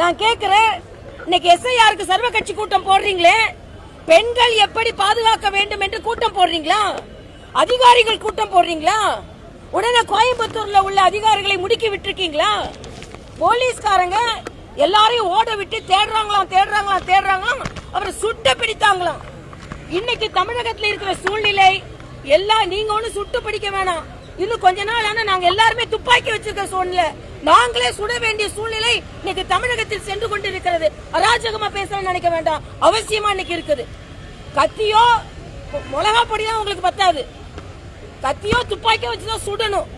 நான் கேக்குறேன், இன்னைக்கு எஸ்ஐஆருக்கு சர்வ கட்சி கூட்டம் போடுறீங்களே, பெண்கள் எப்படி பாதுகாக்க வேண்டும் என்று கூட்டம் போடுறீங்களா? அதிகாரிகள் கூட்டம் போடுறீங்களா? உடனே கோயம்புத்தூர்ல உள்ள அதிகாரிகளை முடுக்கி விட்டுருக்கீங்களா? போலீஸ்காரங்க எல்லாரையும் ஓட விட்டு தேடுறாங்களாம், அவரை சுட்டு பிடித்தாங்களாம். இன்னைக்கு தமிழகத்தில் இருக்கிற சூழ்நிலை எல்லாம் நீங்க ஒண்ணு சுட்டு பிடிக்க வேணாம். இன்னும் கொஞ்ச நாள் ஆனா நாங்க எல்லாருமே துப்பாக்கி வச்சிருக்க சூழ்நிலை, நாங்களே சுட வேண்டிய சூழ்நிலை இன்னைக்கு தமிழகத்தில் சென்று கொண்டிருக்கிறது. அராஜகமா பேசணும்னு நினைக்க வேண்டாம், அவசியமா இன்னைக்கு இருக்குது. கத்தியோ மிளகா பொடிதான் உங்களுக்கு பத்தாது, கத்தியோ துப்பாக்கியோ வச்சுதான் சுடணும்.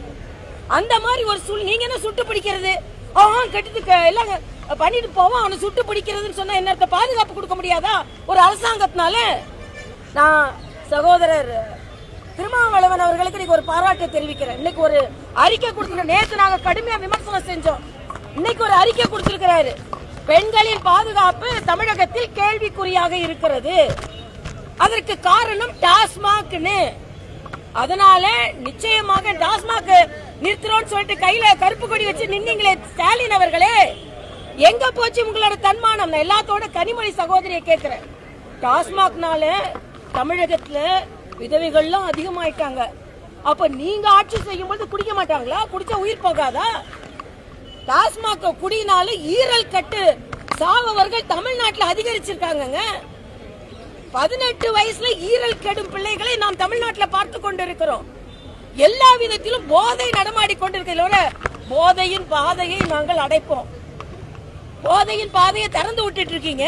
அந்த மாதிரி ஒரு சூழ்நிலை நீங்க என்ன சுட்டு பிடிக்கிறது? கட்டிட்டு எல்லாம் பண்ணிட்டு போவோம், அவனை சுட்டு பிடிக்கிறதுன்னு சொன்னா என்ன பாதுகாப்பு கொடுக்க முடியாதா ஒரு அரசாங்கத்தினால? நான் சகோதரர் திருமாவளவன் அவர்களுக்கு இன்னைக்கு ஒரு பாராட்டை தெரிவிக்கிறேன். இன்னைக்கு ஒரு அறிக்கை கொடுத்திருக்க, நேற்று நாங்க கடுமையா விமர்சனம் செஞ்சோம், இன்னைக்கு ஒரு அறிக்கை கொடுத்திருக்கிறாரு. பெண்களின் பாதுகாப்பு தமிழகத்தில் கேள்விக்குறியாக இருக்கிறது, அதற்கு காரணம் டாஸ்மாக்னு. அதனால நிச்சயமாக டாஸ்மாக் நிறுத்துறோம்னு சொல்லிட்டு கையில கருப்பு கொடி வச்சு நின்னீங்களே ஸ்டாலின் அவர்களே, எங்க போச்சு உங்களோட தன்மானம்? நான் எல்லாத்தோட கனிமொழி சகோதரியை கேட்கிறேன். டாஸ்மாக்னால தமிழகத்துல விதவைகள்லாம் அதிகமாயிட்டாங்க. அப்ப நீங்க ஆட்சி செய்யும் போது குடிக்க மாட்டாங்களா? குடிச்சா உயிர் போகாதா? டாஸ்மாக் குடியினால ஈரல் கட்டு சாவவர்கள் தமிழ்நாட்டில் அதிகரிச்சிருக்காங்க. 18 வயசுல ஈரல் கெடும் பிள்ளைகளை நாம் தமிழ்நாட்டில் பார்த்து கொண்டிருக்கிறோம். எல்லா விதத்திலும் போதை நடமாடி கொண்டிருக்கிற போதையின் பாதையை நாங்கள் அடைப்போம். போதையின் பாதையை திறந்து விட்டுட்டு இருக்கீங்க.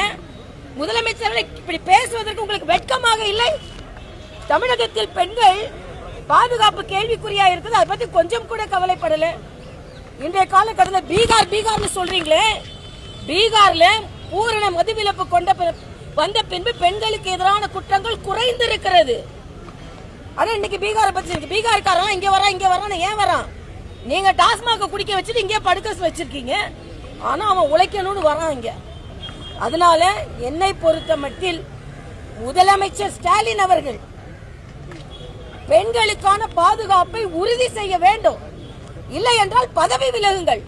முதலமைச்சர்களை இப்படி பேசுவதற்கு உங்களுக்கு வெட்கமாக இல்லை? தமிழகத்தில் பெண்கள் பாதுகாப்பு கேள்விக்குறியா இருக்குது, அதை பத்தி கொஞ்சம் கூட கவலைப்படல. இன்றைய காலகட்டத்தில் பீகார்னு சொல்றீங்களே, பீகார்ல பூரண மதுவிலக்கு வந்த பின்பு பெண்களுக்கு எதிரான குற்றங்கள் குறைந்திருக்கிறது. ஆனா இன்னைக்கு பீகாரை பத்தி பீகார்காரன் இங்க வரான்னு ஏன் வரான்? நீங்க டாஸ்மாக குடிக்க வச்சுட்டு இங்கே படுக்க வச்சிருக்கீங்க, ஆனா அவன் உழைக்கணும்னு வரான் இங்க. அதனால என்னை பொறுத்த மட்டில் முதலமைச்சர் ஸ்டாலின் அவர்கள் பெண்களுக்கான பாதுகாப்பை உறுதி செய்ய வேண்டும். இல்லை என்றால் பதவி விலகுங்கள்.